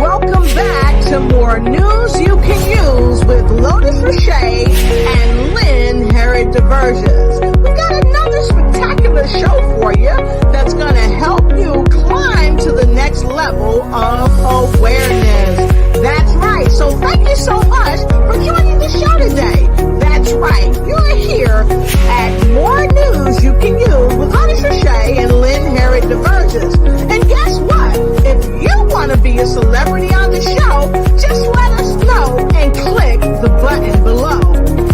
welcome back to more news you can use with Lotus Richey and Lynne Herod-DeVerges. We got another spectacular show for you that's going to help you climb to the next level of awareness. That's right. So thank you so much for joining the show today. That's right. You're here at More News You Can Use with Lotus Richey and Lynne Herod-DeVerges. And guess what? If you want to be a celebrity on the show, just let us know and click the button below.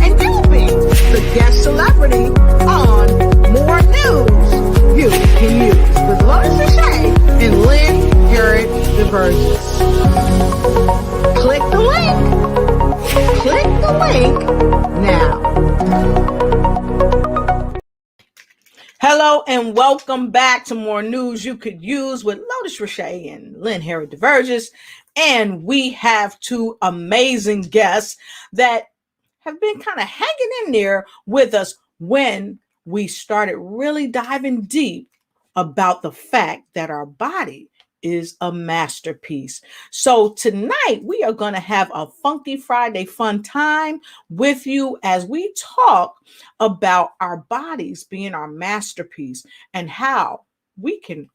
And you'll be the guest celebrity on More News You Can Use with Lotus Richey and Lynne Herod-DeVerges. Click the link. Click the link now. Hello and welcome back to More News You Could Use with Lotus Richey and Lynne Herod-DeVerges. And we have two amazing guests that have been kind of hanging in there with us when we started really diving deep about the fact that our body is a masterpiece. So tonight we are going to have a Funky Friday fun time with you as we talk about our bodies being our masterpiece and how we can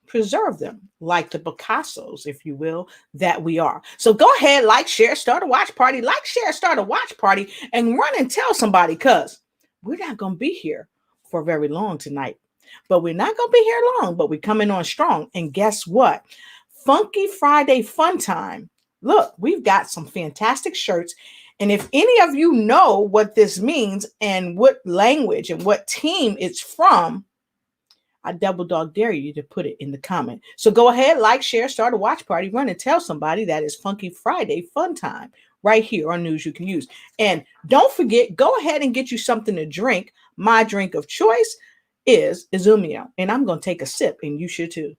preserve them like the Picassos, if you will, that we are. So go ahead, like, share, start a watch party, like, share, start a watch party, and run and tell somebody, because we're not going to be here for very long tonight. But we're not going to be here long, but we're coming on strong. And guess what? Funky Friday fun time. Look, we've got some fantastic shirts. And if any of you know what this means and what language and what team it's from, I double dog dare you to put it in the comment. So go ahead, like, share, start a watch party, run and tell somebody that is Funky Friday fun time right here on News You Can Use. And don't forget, go ahead and get you something to drink. My drink of choice is Izumio, and I'm going to take a sip, and you should too.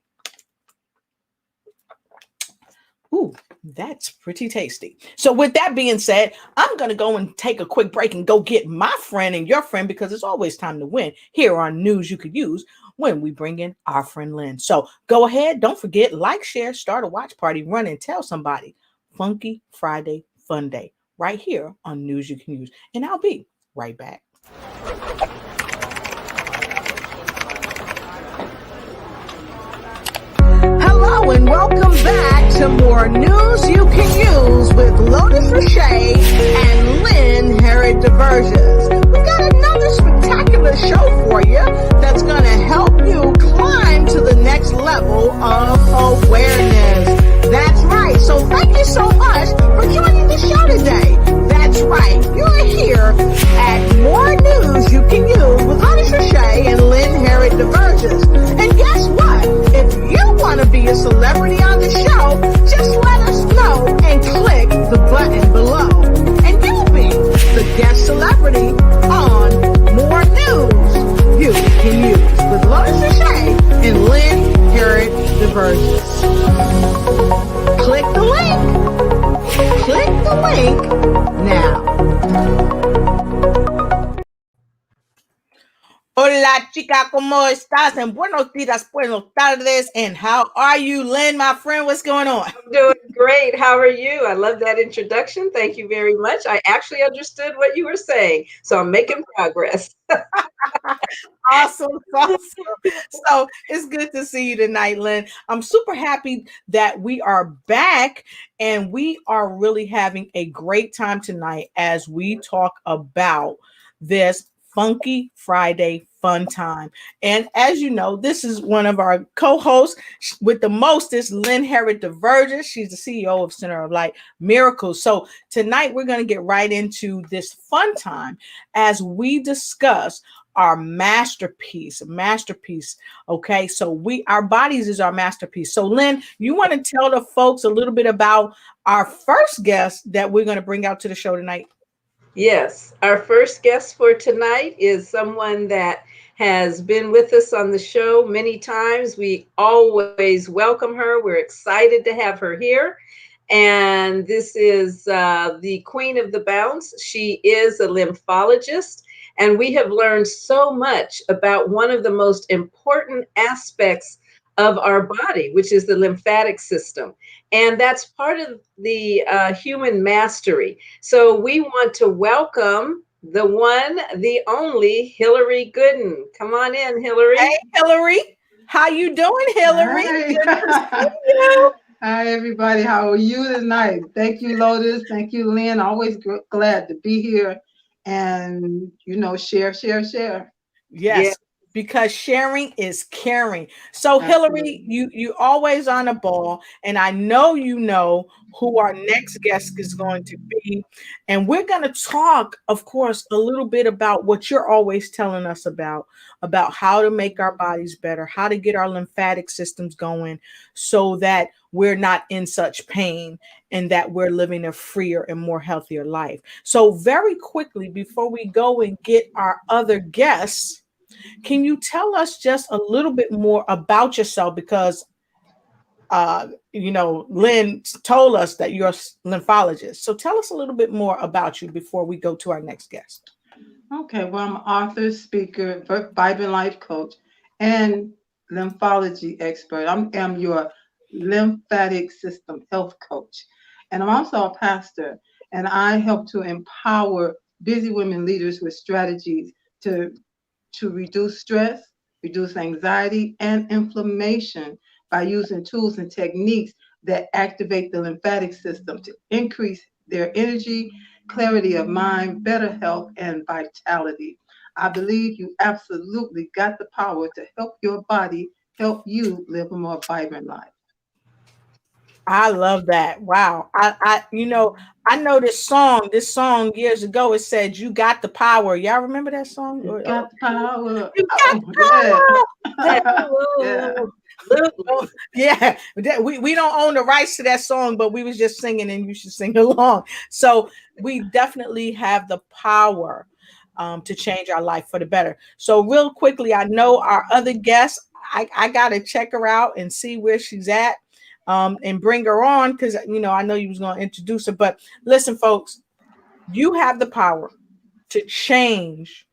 Ooh, that's pretty tasty. So with that being said, I'm going to go and take a quick break and go get my friend and your friend, because it's always time to win here on News You Could Use when we bring in our friend Lynne. So go ahead. Don't forget, like, share, start a watch party, run and tell somebody. Funky Friday Fun Day right here on News You Can Use. And I'll be right back. Hello and welcome back to More News You Can Use with Lotus Richey and Lynne Herod-DeVerges. We got another spectacular show for you that's going to help you climb to the next level of awareness. That's right. So thank you so much for joining the show today. That's right. You're here at More News You Can Use with Lotus Richey and Lynne Herod-DeVerges. And guess what? If you want to be a celebrity on the show, just let us know and click the button below. And you'll be the guest celebrity on More News You Can Use with Lotus Richey and Lynne Herod-DeVerges. Click the link. Click the link now. Hola, chica, ¿cómo estás? And buenos días, buenos tardes. And how are you, Lynne, my friend? What's going on? I'm doing great. How are you? I love that introduction. Thank you very much. I actually understood what you were saying, so I'm making progress. Awesome. So it's good to see you tonight, Lynne. I'm super happy that we are back, and we are really having a great time tonight as we talk about this Funky Friday fun time. And as you know, this is one of our co-hosts with the mostest, Lynne Herod-DeVerges. She's the CEO of Center of Light Miracles. So tonight we're going to get right into this fun time as we discuss our masterpiece. Okay, so our bodies is our masterpiece. So Lynne, you want to tell the folks a little bit about our first guest that we're going to bring out to the show tonight? Yes, our first guest for tonight is someone that has been with us on the show many times. We always welcome her. We're excited to have her here. And this is the queen of the bounce. She is a lymphologist. And we have learned so much about one of the most important aspects of our body, which is the lymphatic system. And that's part of the human mastery. So we want to welcome the one, the only Hillary Gooden. Come on in, Hey, Hillary. Hillary. How you doing, Hillary? Good to see Hi. you. Hi, everybody. How are you tonight? Thank you, Lotus. Thank you, Lynn. Always glad to be here and, share. Yeah. Yes, because sharing is caring. So Hillary, Absolutely. you always on a ball, and I know who our next guest is going to be, and we're going to talk, of course, a little bit about what you're always telling us about how to make our bodies better, how to get our lymphatic systems going, so that we're not in such pain and that we're living a freer and more healthier life. So very quickly, before we go and get our other guests, can you tell us just a little bit more about yourself? Because, Lynn told us that you're a lymphologist. So tell us a little bit more about you before we go to our next guest. Okay, well, I'm an author, speaker, vibrant life coach, and lymphology expert. I am your lymphatic system health coach. And I'm also a pastor, and I help to empower busy women leaders with strategies to reduce stress, reduce anxiety, and inflammation by using tools and techniques that activate the lymphatic system to increase their energy, clarity of mind, better health, and vitality. I believe you absolutely got the power to help your body help you live a more vibrant life. I love that. Wow. I know this song years ago, it said, "You got the power." Y'all remember that song? You got the power. You got Oh, yeah. Yeah. Absolutely. Yeah, we don't own the rights to that song, but we was just singing, and you should sing along. So we definitely have the power to change our life for the better. So real quickly, I know our other guest. I gotta check her out and see where she's at, and bring her on, because I know you was gonna introduce her. But listen, folks, you have the power to change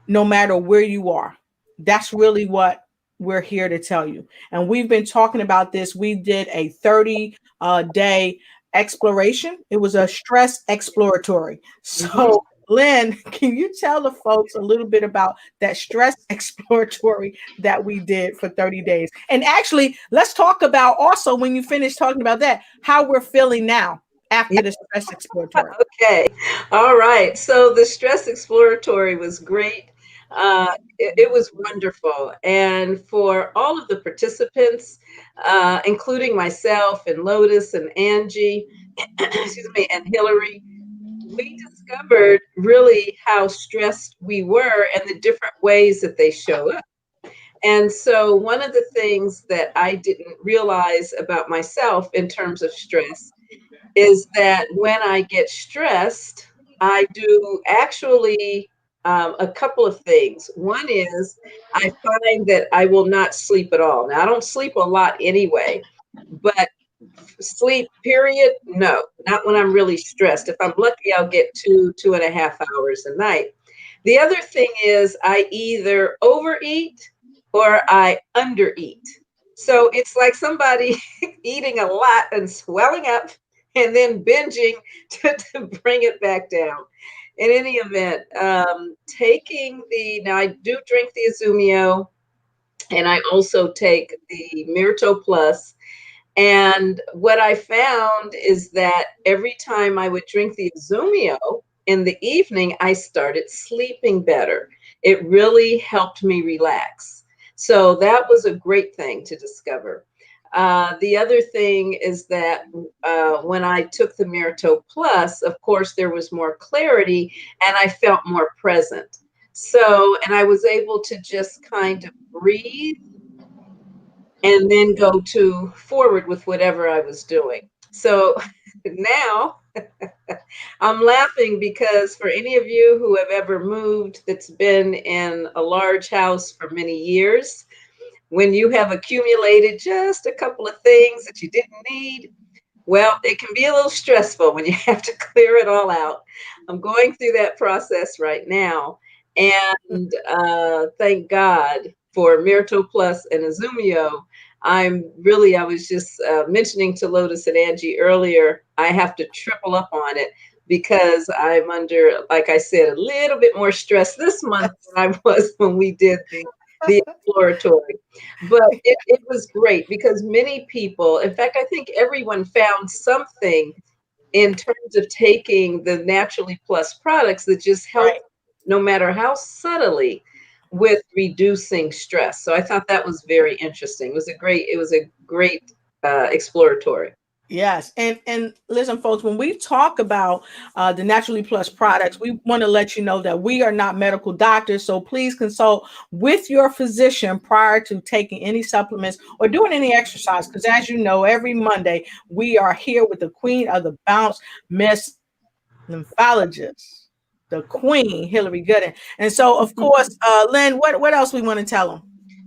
no matter where you are. That's really what we're here to tell you. And we've been talking about this. We did a 30-day exploration. It was a stress exploratory. Mhm. So, Lynn, can you tell the folks a little bit about that stress exploratory that we did for 30 days? And actually, let's talk about also, when you finish talking about that, how we're feeling now after the stress exploratory. Okay. All right. So the stress exploratory was great. It was wonderful. And for all of the participants, including myself and Lotus and Angie, excuse me, and Hillary, we discovered really how stressed we were and the different ways that they show up. And so, one of the things that I didn't realize about myself in terms of stress is that when I get stressed, I do actually a couple of things. One is I find that I will not sleep at all. Now, I don't sleep a lot anyway, but sleep, period, no, not when I'm really stressed. If I'm lucky, I'll get 2.5 hours a night. The other thing is I either overeat or I undereat. So it's like somebody eating a lot and swelling up and then binging to bring it back down. In any event, now I do drink the Azumio, and I also take the Myrto Plus. And what I found is that every time I would drink the Azumio in the evening, I started sleeping better. It really helped me relax. So that was a great thing to discover. The other thing is that when I took the Myrto Plus, of course, there was more clarity and I felt more present. So, and I was able to just kind of breathe and then go to forward with whatever I was doing. So now I'm laughing because for any of you who have ever moved that's been in a large house for many years, when you have accumulated just a couple of things that you didn't need, well, it can be a little stressful when you have to clear it all out. I'm going through that process right now. And thank God for Mirato Plus and Azumio, I was just mentioning to Lotus and Angie earlier, I have to triple up on it because I'm under, like I said, a little bit more stress this month than I was when we did the exploratory. But it was great because many people, in fact, I think everyone found something in terms of taking the Naturally Plus products that just help, Right. no matter how subtly, with reducing stress. So I thought that was very interesting. It was a great exploratory. Yes, and listen, folks, when we talk about the Naturally Plus products, we want to let you know that we are not medical doctors, so please consult with your physician prior to taking any supplements or doing any exercise. Because as you know, every Monday we are here with the queen of the bounce, Miss Lymphologist, the queen, Hillary Gooden. And so, of course, Lynn, what else we want to tell them?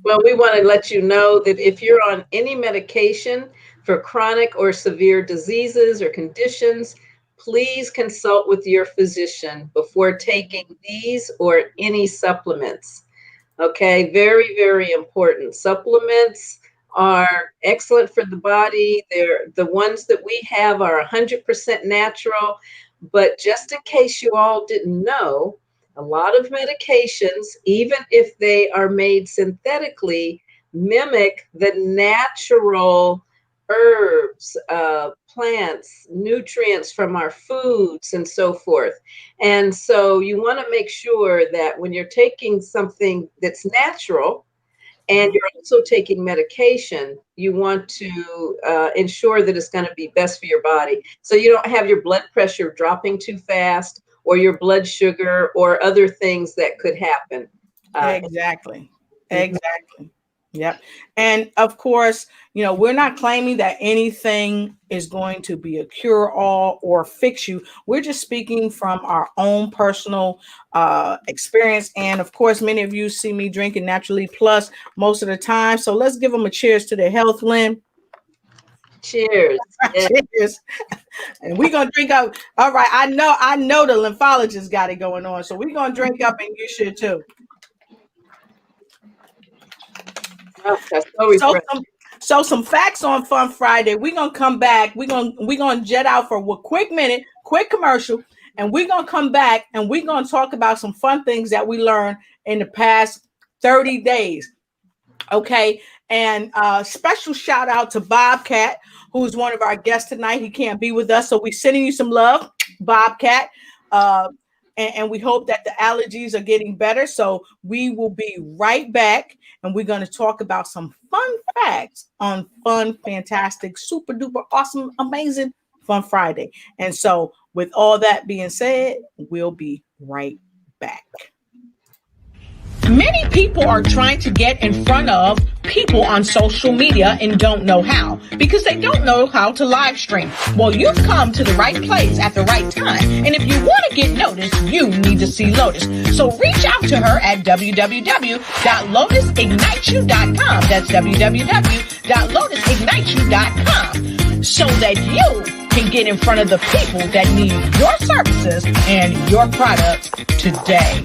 Well, we want to let you know that if you're on any medication for chronic or severe diseases or conditions, please consult with your physician before taking these or any supplements. Okay, very, very important. Supplements are excellent for the body. The ones that we have are 100% natural. But just in case you all didn't know, a lot of medications, even if they are made synthetically, mimic the natural herbs, plants, nutrients from our foods, and so forth. And so you want to make sure that when you're taking something that's natural and you're also taking medication, you want to ensure that it's going to be best for your body. So you don't have your blood pressure dropping too fast or your blood sugar or other things that could happen. Exactly. Mhm. Exactly. Yep. And of course, we're not claiming that anything is going to be a cure all or fix you. We're just speaking from our own personal experience. And of course, many of you see me drinking Naturally Plus most of the time. So let's give them a cheers to their health, Lynn. Cheers. Yeah. Cheers. And we're gonna drink up. All right. I know the lymphologist got it going on. So we're gonna drink up and you should too. Oh, that's so So refreshing. some facts on Fun Friday. We're gonna come back. We're gonna jet out for a quick minute, quick commercial, and we're gonna come back and we're gonna talk about some fun things that we learned in the past 30 days. Okay. And special shout out to Bobcat, who's one of our guests tonight. He can't be with us, so we're sending you some love, Bobcat. Uh, and we hope that the allergies are getting better. So we will be right back, and we're going to talk about some fun facts on Fun, Fantastic, Super Duper, Awesome, Amazing Fun Friday. And so, with all that being said, we'll be right back. Many people are trying to get in front of people on social media and don't know how because they don't know how to live stream. Well, you've come to the right place at the right time. And if you want to get noticed, you need to see Lotus. So reach out to her at www.lotusigniteyou.com. That's www.lotusigniteyou.com so that you can get in front of the people that need your services and your products today.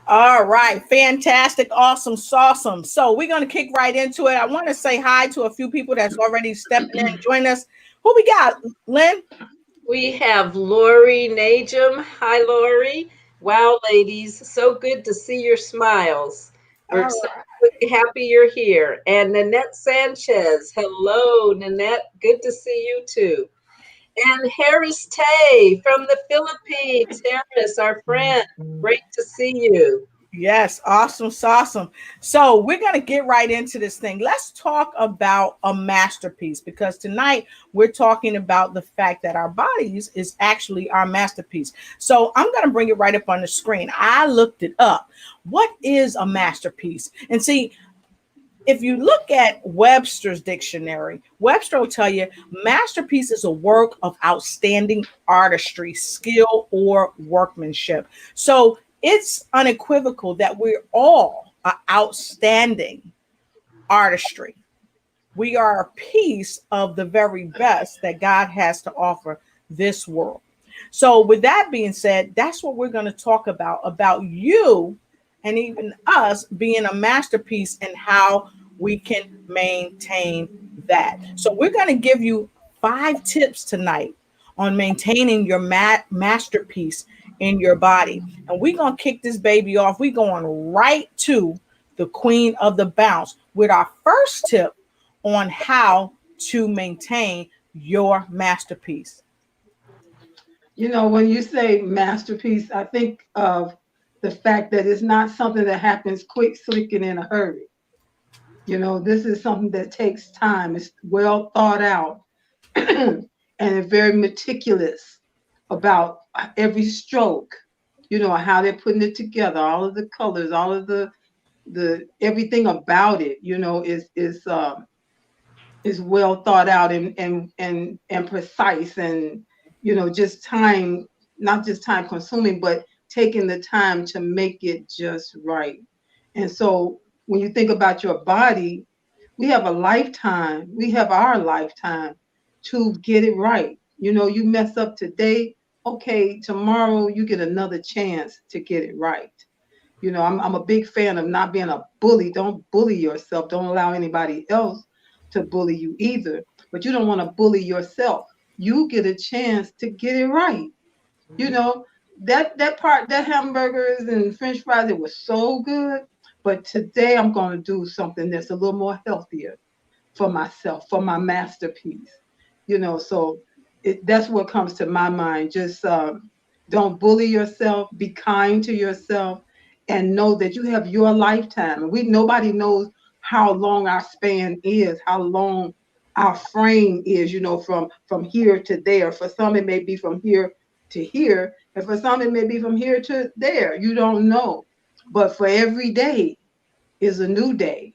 All right. Fantastic. Awesome. Awesome. So we're going to kick right into it. I want to say hi to a few people that's already stepping in and joining us. Who we got, Lynn? We have Lori Najum. Hi, Lori. Wow, ladies. So good to see your smiles. We're so happy you're here. And Nanette Sanchez. Hello, Nanette. Good to see you too. And Harris Tay from the Philippines. Harris, our friend. Great to see you. Yes, awesome, awesome. So we're going to get right into this thing. Let's talk about a masterpiece because tonight we're talking about the fact that our bodies is actually our masterpiece. So I'm going to bring it right up on the screen. I looked it up. What is a masterpiece? And see, if you look at Webster's dictionary, Webster will tell you masterpiece is a work of outstanding artistry, skill, or workmanship. So it's unequivocal that we're all outstanding artistry. We are a piece of the very best that God has to offer this world. So with that being said, that's what we're going to talk about you and even us being a masterpiece and how we can maintain that. So we're going to give you 5 tips tonight on maintaining your masterpiece in your body. And we're going to kick this baby off. We're going right to the queen of the bounce with our first tip on how to maintain your masterpiece. You know, when you say masterpiece, I think of the fact that it's not something that happens quick, slick, and in a hurry. You know, this is something that takes time. It's well thought out and it's very meticulous about every stroke, you know, how they're putting it together, all of the colors, all of the everything about it, you know, is well thought out and precise, and you know, just time, not just time consuming, but taking the time to make it just right. And so when you think about your body, we have a lifetime, we have our lifetime to get it right. You know, you mess up today, okay, tomorrow you get another chance to get it right. You know, I'm a big fan of not being a bully. Don't bully yourself. Don't allow anybody else to bully you either. But you don't want to bully yourself. You get a chance to get it right. You know, that part, that hamburgers and French fries, it was so good. But today I'm going to do something that's a little more healthier for myself, for my masterpiece. You know, so that's what comes to my mind. Just don't bully yourself. Be kind to yourself, and know that you have your lifetime. And nobody knows how long our span is, how long our frame is. You know, from here to there. For some, it may be from here to here, and for some, it may be from here to there. You don't know, but for every day is a new day.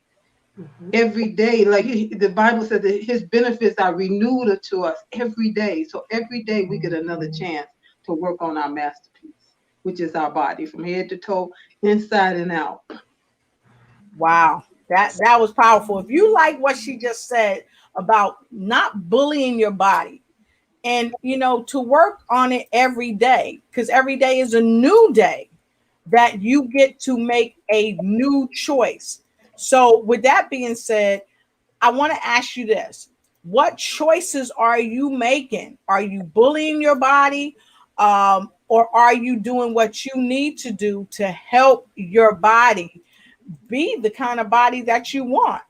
Mhm. Every day, like the Bible said that his benefits are renewed to us every day. So every day we get another chance to work on our masterpiece, which is our body from head to toe, inside and out. Wow. That was powerful. If you like what she just said about not bullying your body and to work on it every day, because every day is a new day that you get to make a new choice. So with that being said, I want to ask you this. What choices are you making? Are you bullying your body? Or are you doing what you need to do to help your body be the kind of body that you want?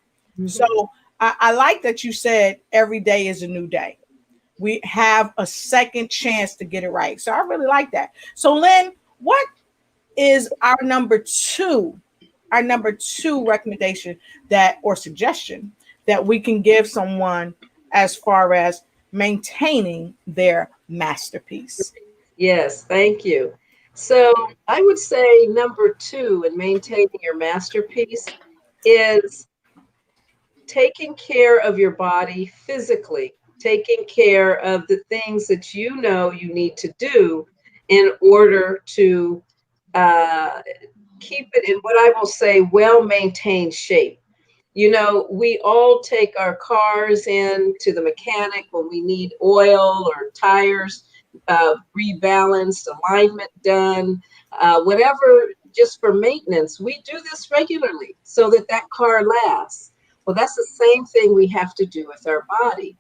So Mhm. I like that you said every day is a new day. We have a second chance to get it right. So I really like that. So Lynn, what is our number two recommendation that or suggestion that we can give someone as far as maintaining their masterpiece? Yes, thank you. So I would say number two in maintaining your masterpiece is taking care of your body physically, taking care of the things that you know you need to do in order to uh, keep it in what I will say well maintained shape. You know, we all take our cars in to the mechanic when we need oil or tires rebalanced, alignment done, whatever, just for maintenance. We do this regularly so that that car lasts. Well, that's the same thing we have to do with our body.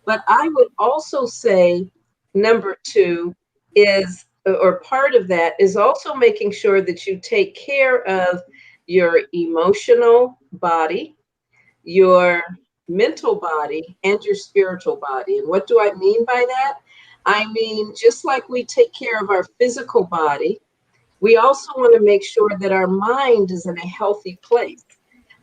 But I would also say number two is, or part of that is also making sure that you take care of your emotional body, your mental body, and your spiritual body. And what do I mean by that? I mean, just like we take care of our physical body, we also want to make sure that our mind is in a healthy place,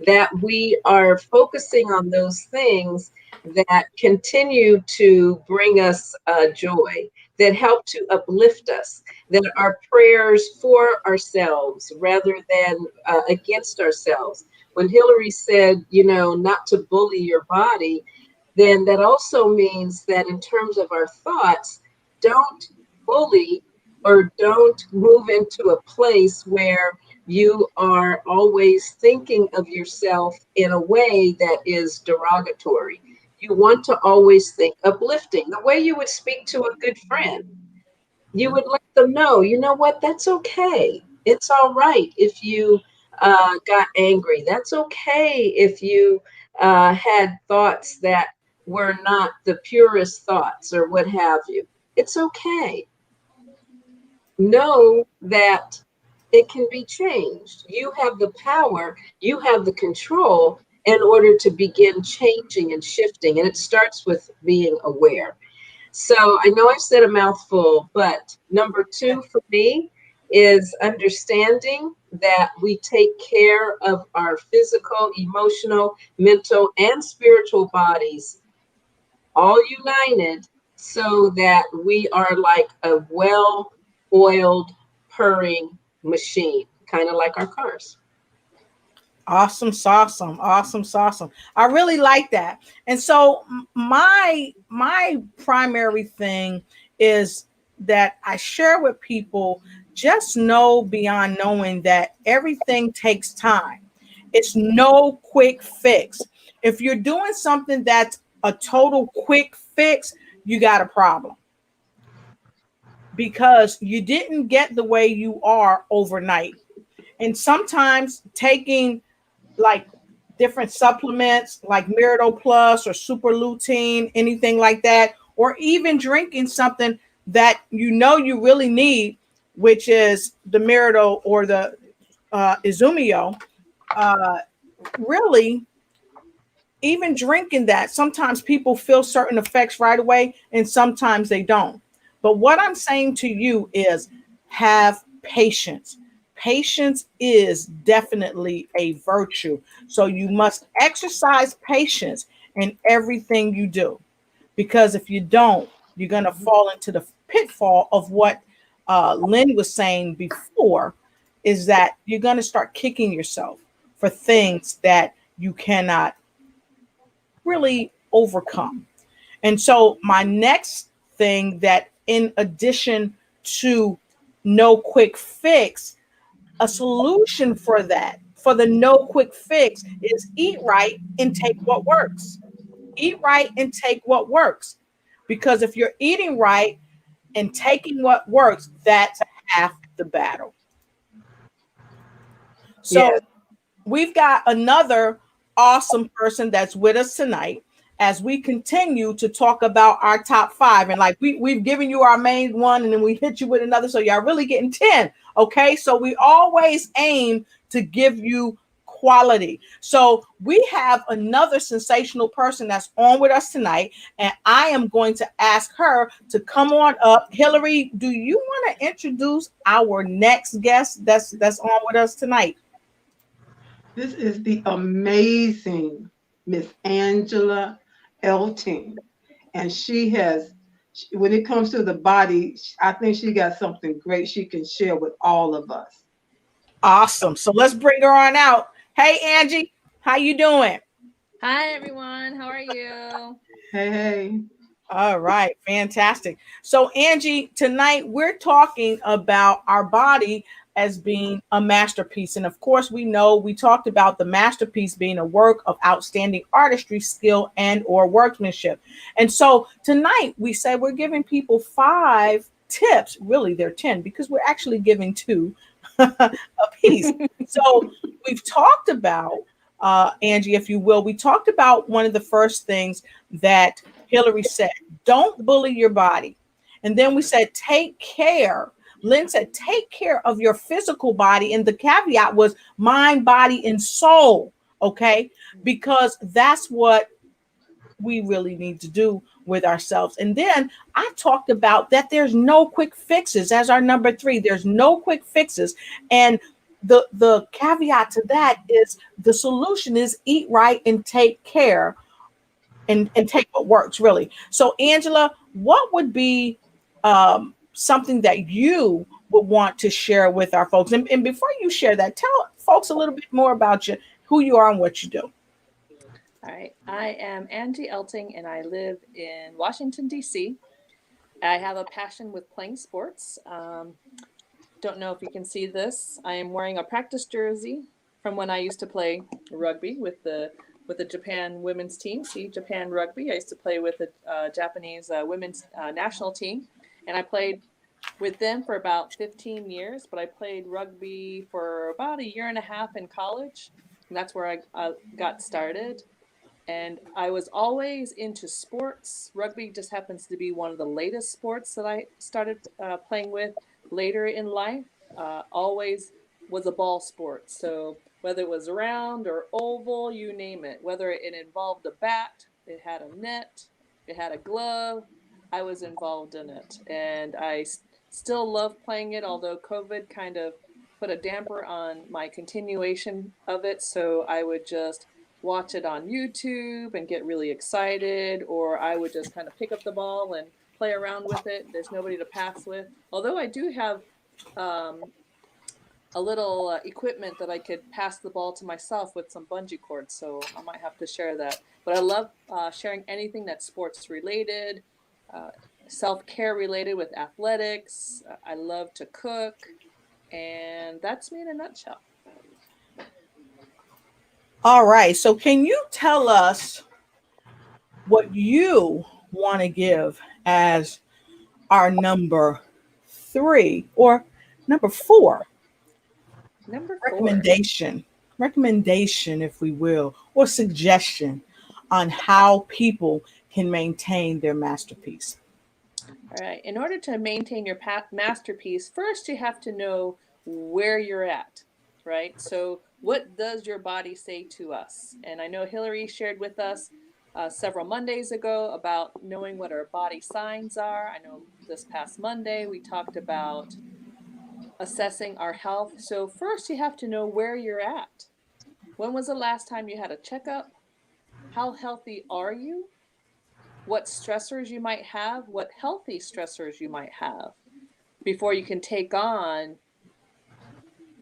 that we are focusing on those things that continue to bring us joy, that help to uplift us, that are prayers for ourselves rather than against ourselves. When Hillary said, you know, not to bully your body, then that also means that in terms of our thoughts, don't bully or don't move into a place where you are always thinking of yourself in a way that is derogatory. You want to always think uplifting, the way you would speak to a good friend. You would let them know, you know what, that's okay. It's all right if you got angry. That's okay if you had thoughts that were not the purest thoughts or what have you. It's okay. Know that it can be changed. You have the power, you have the control in order to begin changing and shifting. And it starts with being aware. So I know I've said a mouthful, but number two for me is understanding that we take care of our physical, emotional, mental, and spiritual bodies all united so that we are like a well-oiled, purring machine, kind of like our cars. Awesome, awesome, awesome, awesome. I really like that. And so my primary thing is that I share with people, just know beyond knowing that everything takes time. It's no quick fix. If you're doing something that's a total quick fix, you got a problem, because you didn't get the way you are overnight. And sometimes taking like different supplements like Miracle Plus or Super Lutein, anything like that, or even drinking something that you know you really need, which is the Miracle or the Izumio, uh, really, even drinking that, sometimes people feel certain effects right away and sometimes they don't. But what I'm saying to you is have patience. Patience is definitely a virtue. So you must exercise patience in everything you do. Because if you don't, you're going to fall into the pitfall of what Lynn was saying before, is that you're going to start kicking yourself for things that you cannot really overcome. And so, my next thing, that in addition to no quick fix, a solution for that, for the no quick fix, is eat right and take what works. Eat right and take what works. Because if you're eating right and taking what works, that's half the battle. Yes. So, we've got another awesome person that's with us tonight as we continue to talk about our top five. And like we've given you our main one and then we hit you with another. So y'all really getting 10. Okay. So we always aim to give you quality. So we have another sensational person that's on with us tonight. And I am going to ask her to come on up. Hillary, do you want to introduce our next guest that's on with us tonight? This is the amazing Miss Angela Elting. And she has, when it comes to the body, I think she got something great she can share with all of us. Awesome. So let's bring her on out. Hey, Angie, how you doing? Hi, everyone. How are you? Hey, hey. All right, fantastic. So, Angie, tonight we're talking about our body as being a masterpiece. And of course, we know we talked about the masterpiece being a work of outstanding artistry, skill, and or workmanship. And so tonight we said we're giving people 5 tips. Really, they're 10 because we're actually giving 2 a piece. So we've talked about, Angie, if you will, we talked about one of the first things that Hillary said, don't bully your body. And then we said, take care. Lynn said, take care of your physical body. And the caveat was mind, body, and soul. Okay. Because that's what we really need to do with ourselves. And then I talked about that there's no quick fixes as our number 3. There's no quick fixes. And the caveat to that is the solution is eat right and take care and take what works really. So Angela, what would be something that you would want to share with our folks? And before you share that, tell folks a little bit more about you, who you are and what you do. All right. I am Angie Elting, and I live in Washington, D.C. I have a passion with playing sports. Don't know if you can see this. I am wearing a practice jersey from when I used to play rugby with the Japan women's team. See, Japan rugby. I used to play with the Japanese women's national team, and I played with them for about 15 years, but I played rugby for about a year and a half in college. And that's where I got started. And I was always into sports. Rugby just happens to be one of the latest sports that I started playing with later in life. Always was a ball sport. So whether it was round or oval, you name it, whether it involved a bat, it had a net, it had a glove, I was involved in it. And I still love playing it, although COVID kind of put a damper on my continuation of it. So I would just watch it on YouTube and get really excited, or I would just kind of pick up the ball and play around with it. There's nobody to pass with. Although I do have a little equipment that I could pass the ball to myself with some bungee cords, so I might have to share that. But I love sharing anything that's sports related, self-care related with athletics. I love to cook, and that's me in a nutshell. All right. So can you tell us what you want to give as our number 3 or number 4 Number 4. recommendation, if we will, or suggestion on how people can maintain their masterpiece? All right. In order to maintain your masterpiece, first you have to know where you're at, right? So what does your body say to us? And I know Hillary shared with us several Mondays ago about knowing what our body signs are. I know this past Monday we talked about assessing our health. So first you have to know where you're at. When was the last time you had a checkup? How healthy are you? What stressors you might have, what healthy stressors you might have before you can take on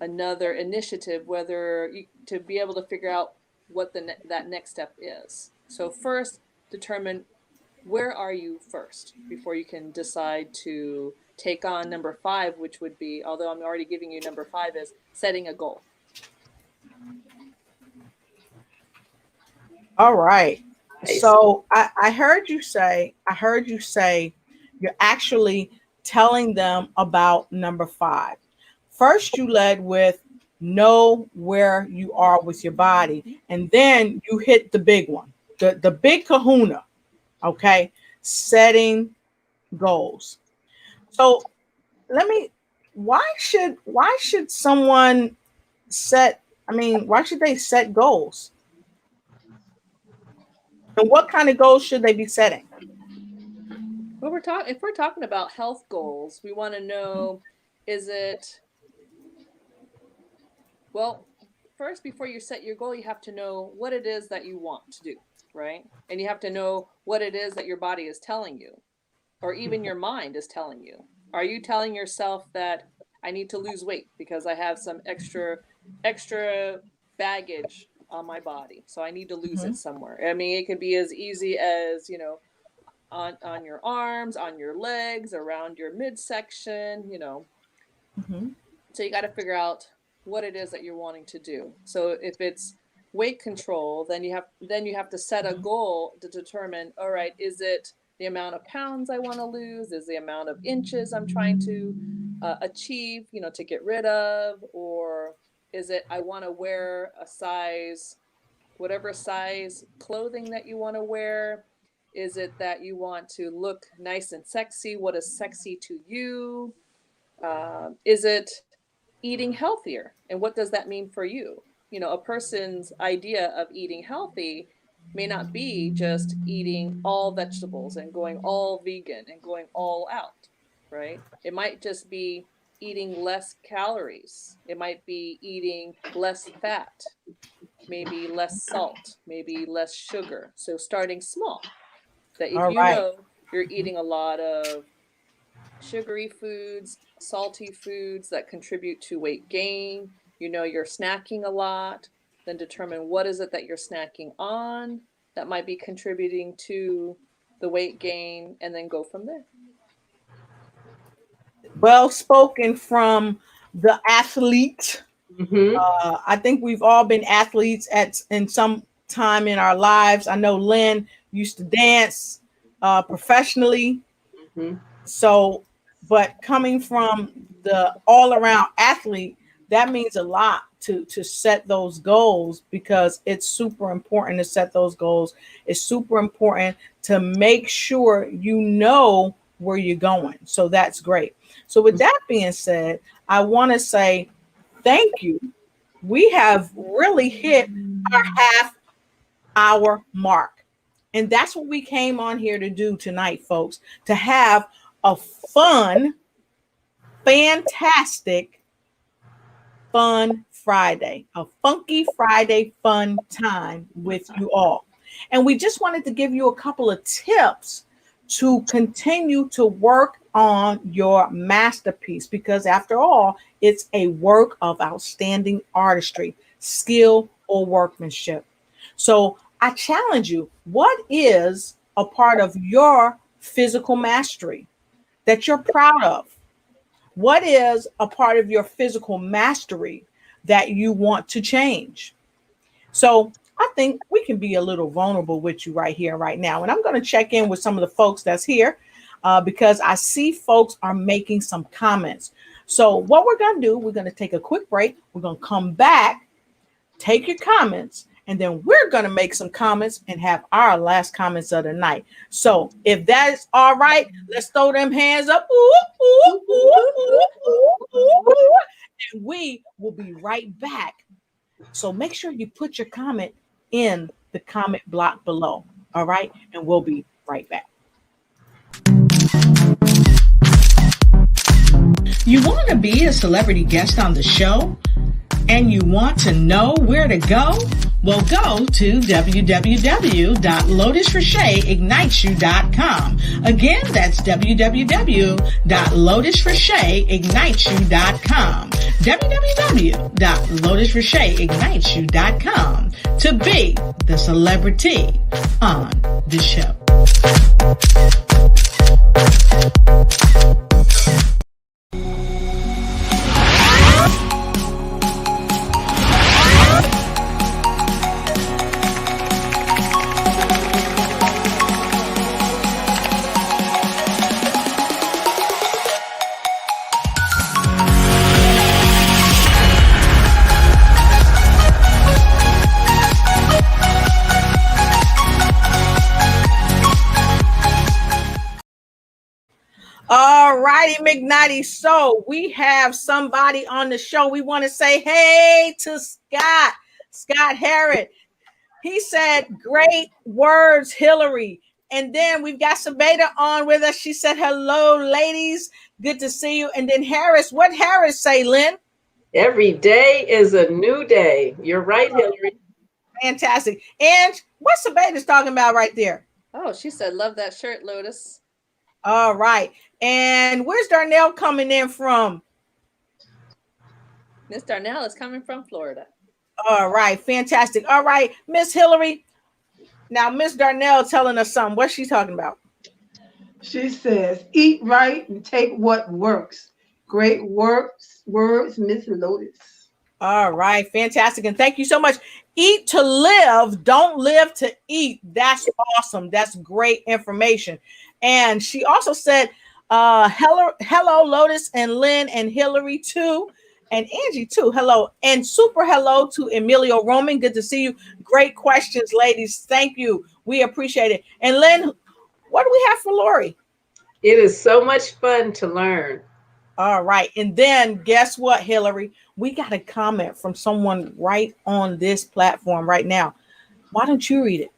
another initiative, to be able to figure out what that next step is. So first, determine where are you first before you can decide to take on number 5, which would be, although I'm already giving you number 5, is setting a goal. All right. Nice. So I heard you say you're actually telling them about number 5. First, you led with know where you are with your body, and then you hit the big one, the big kahuna. Okay, setting goals. So why should someone why should they set goals? And what kind of goals should they be setting? Well, if we're talking about health goals, we want to know, first, before you set your goal, you have to know what it is that you want to do, right? And you have to know what it is that your body is telling you, or even your mind is telling you. Are you telling yourself that I need to lose weight because I have some extra baggage on my body, so I need to lose it somewhere? I mean, it could be as easy as, on your arms, on your legs, around your midsection, So you got to figure out what it is that you're wanting to do. So if it's weight control, then you have to set a goal to determine, all right, is it the amount of pounds I want to lose? Is the amount of inches I'm trying to achieve, to get rid of? Or is it I want to wear whatever size clothing that you want to wear? Is it that you want to look nice and sexy? What is sexy to you? Is it eating healthier? And what does that mean for you? A person's idea of eating healthy may not be just eating all vegetables and going all vegan and going all out, right? It might just be eating less calories. It might be eating less fat, maybe less salt, maybe less sugar. So starting small. That if you know you're eating a lot of sugary foods, salty foods that contribute to weight gain, you're snacking a lot, then determine what is it that you're snacking on that might be contributing to the weight gain, and then go from there. Well spoken from the athlete. I think we've all been athletes in some time in our lives. I know Lynn used to dance professionally. So but coming from the all-around athlete, that means a lot to set those goals, because it's super important to set those goals. It's super important to make sure you know where you're going. So that's great. So with that being said, I want to say thank you. We have really hit our half hour mark. And that's what we came on here to do tonight, folks, to have a fun, fantastic, fun Friday, a funky Friday fun time with you all. And we just wanted to give you a couple of tips to continue to work on your masterpiece, because after all, it's a work of outstanding artistry, skill, or workmanship. So I challenge you, what is a part of your physical mastery that you're proud of? What is a part of your physical mastery that you want to change? So I think we can be a little vulnerable with you right here, right now. And I'm going to check in with some of the folks that's here because I see folks are making some comments. So what we're going to do, we're going to take a quick break. We're going to come back, take your comments, and then we're going to make some comments and have our last comments of the night. So if that is all right, let's throw them hands up. Ooh, ooh, ooh, ooh, ooh, ooh. And we will be right back. So make sure you put your comment in the comment block below. All right. And we'll be right back. You want to be a celebrity guest on the show and you want to know where to go? Well, go to www.lotusrocheteignitesyou.com. Again, that's www.lotusrocheteignitesyou.com. www.lotusrocheteignitesyou.com to be the celebrity on the show. All righty, McNighty. So we have somebody on the show. We want to say hey to Scott Herod. He said, great words, Hillary. And then we've got Sabeda on with us. She said, hello, ladies. Good to see you. And then Harris, what Harris say, Lynn? Every day is a new day. You're right, Hillary. Fantastic. And what Sabeda's talking about right there? Oh, she said, love that shirt, Lotus. All right. And where's Darnell coming in from? Miss Darnell is coming from Florida. All right. Fantastic. All right. Miss Hillary. Now, Miss Darnell telling us something. What's she talking about? She says, eat right and take what works. Great words, Miss Lotus. All right. Fantastic. And thank you so much. Eat to live. Don't live to eat. That's awesome. That's great information. And she also said, hello, Lotus and Lynn and Hillary too. And Angie too. Hello. And super hello to Emilio Roman. Good to see you. Great questions, ladies. Thank you. We appreciate it. And Lynn, what do we have for Lori? It is so much fun to learn. All right. And then guess what, Hillary? We got a comment from someone right on this platform right now. Why don't you read it?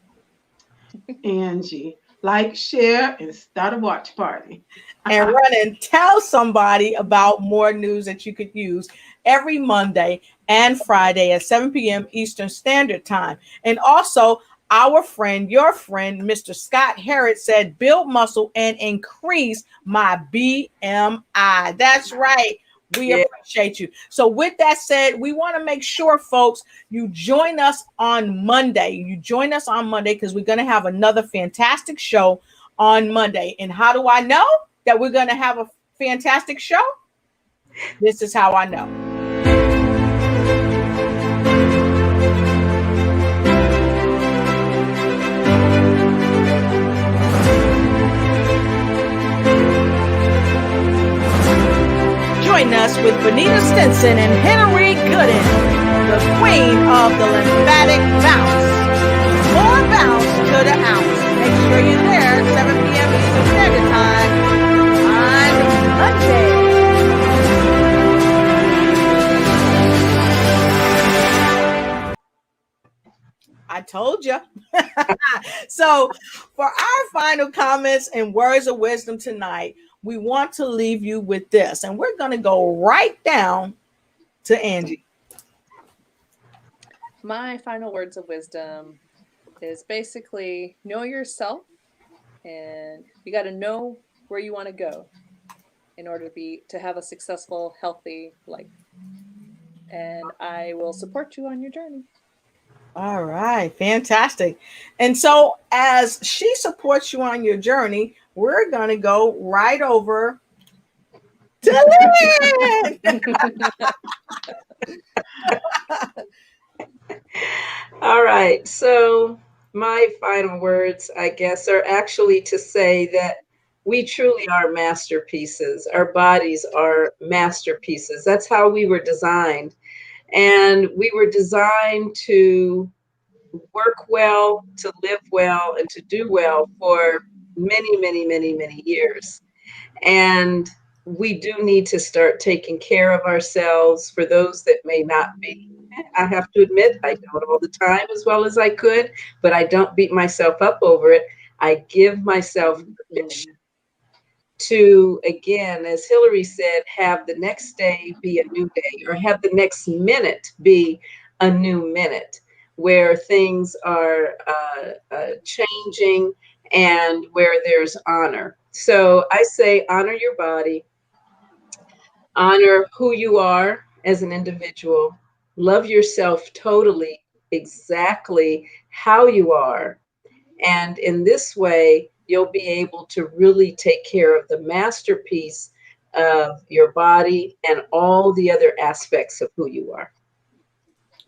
Angie, like, share, and start a watch party. And run and tell somebody about more news that you could use every Monday and Friday at 7 p.m. Eastern Standard Time. And also, our friend, your friend, Mr. Scott Herod said, build muscle and increase my BMI. That's right. We appreciate you. So with that said, we want to make sure, folks, you join us on Monday. You join us on Monday because we're going to have another fantastic show on Monday. And how do I know that we're going to have a fantastic show? This is how I know. join us with Bonita Stinson and Henry Gooden, the queen of the lymphatic bounce. More bounce to the ounce. Make sure you're there, 7 p.m. Eastern Standard Time on Monday. I told you. So, for our final comments and words of wisdom tonight, we want to leave you with this, and we're going to go right down to Angie. My final words of wisdom is basically know yourself, and you got to know where you want to go in order to have a successful, healthy life. And I will support you on your journey. All right, fantastic. And so, as she supports you on your journey, we're going to go right over to Lynne. All right. So my final words, I guess, are actually to say that we truly are masterpieces. Our bodies are masterpieces. That's how we were designed. And we were designed to work well, to live well, and to do well for many, many, many, many years. And we do need to start taking care of ourselves. For those that may not be, I have to admit, I don't all the time as well as I could, but I don't beat myself up over it. I give myself permission to, again, as Hillary said, have the next day be a new day, or have the next minute be a new minute, where things are changing and where there's honor. So I say honor your body, honor who you are as an individual, love yourself totally, exactly how you are. And in this way, you'll be able to really take care of the masterpiece of your body and all the other aspects of who you are.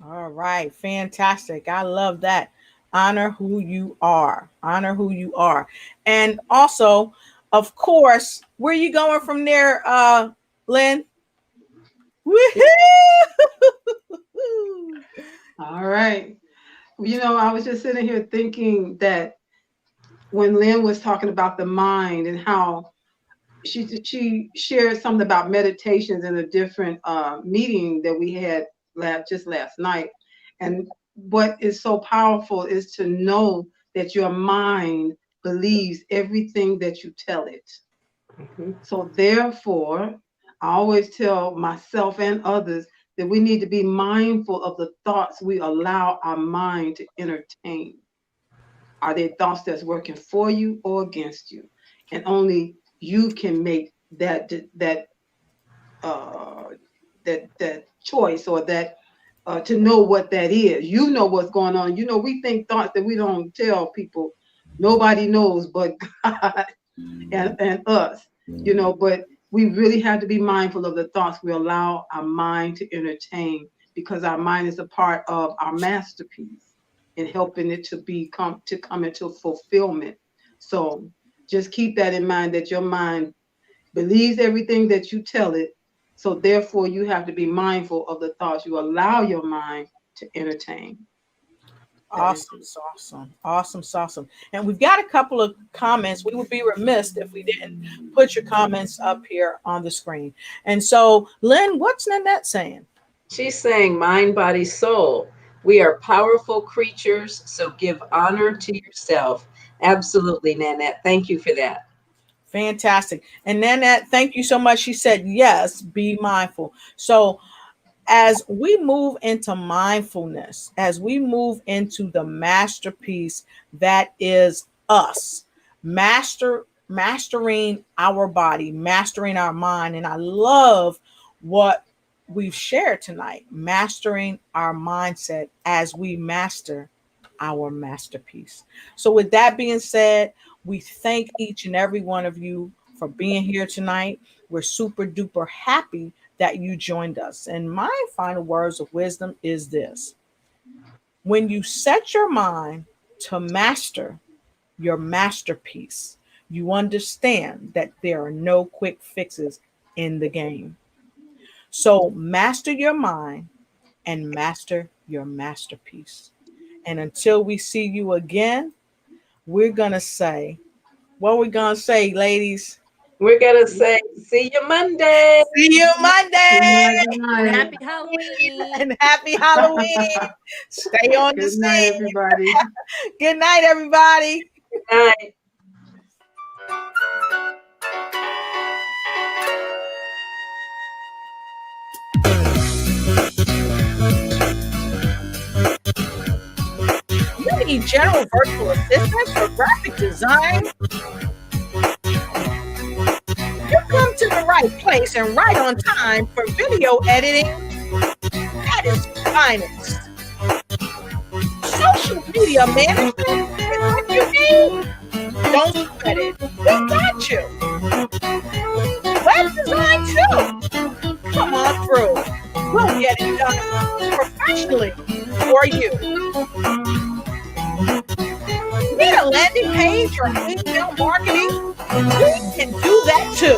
All right, fantastic. I love that. Honor who you are. Honor who you are. And also, of course, where are you going from there, Lynne? Woohoo! All right. I was just sitting here thinking that when Lynne was talking about the mind and how she shared something about meditations in a different meeting that we had just last night. And what is so powerful is to know that your mind believes everything that you tell it. Mhm. So therefore, I always tell myself and others that we need to be mindful of the thoughts we allow our mind to entertain. Are they thoughts that's working for you or against you? And only you can make that choice, or that to know what that is. You know what's going on. We think thoughts that we don't tell people. Nobody knows but God and us. But we really have to be mindful of the thoughts we allow our mind to entertain, because our mind is a part of our masterpiece in helping it to come into fulfillment. So just keep that in mind, that your mind believes everything that you tell it. So therefore, you have to be mindful of the thoughts you allow your mind to entertain. Awesome. And we've got a couple of comments. We would be remiss if we didn't put your comments up here on the screen. And so, Lynne, what's Nanette saying? She's saying mind, body, soul. We are powerful creatures, so give honor to yourself. Absolutely, Nanette. Thank you for that. Fantastic. And Nanette, thank you so much. She said, yes, be mindful. So, as we move into mindfulness, as we move into the masterpiece that is us, mastering our body, mastering our mind. And I love what we've shared tonight, mastering our mindset as we master our masterpiece. So with that being said, we thank each and every one of you for being here tonight. We're super duper happy that you joined us. And my final words of wisdom is this: when you set your mind to master your masterpiece, you understand that there are no quick fixes in the game. So master your mind and master your masterpiece. And until we see you again, we're going to say, what we're going to say, ladies? We're going to say, see you Monday. See you Monday. Good night. And happy Halloween. And happy Halloween. Stay on the Good night, scene. everybody. Good night, everybody. Good night. You need general virtual assistance for graphic design? You come to the right place and right on time for video editing at its finest. Social media management is what you need? Don't sweat it. We got you. Web design too. Come on through. We'll get it done professionally for you. Need a landing page or email marketing? We can do that too.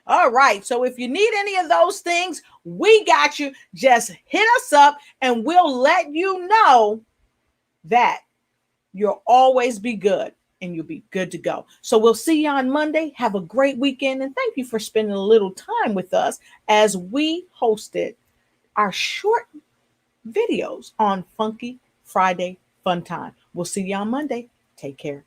All right. So if you need any of those things, we got you. Just hit us up and we'll let you know that you'll always be good and you'll be good to go. So we'll see you on Monday. Have a great weekend. And thank you for spending a little time with us as we hosted our short videos on Funky Friday Fun Time. We'll see you on Monday. Take care.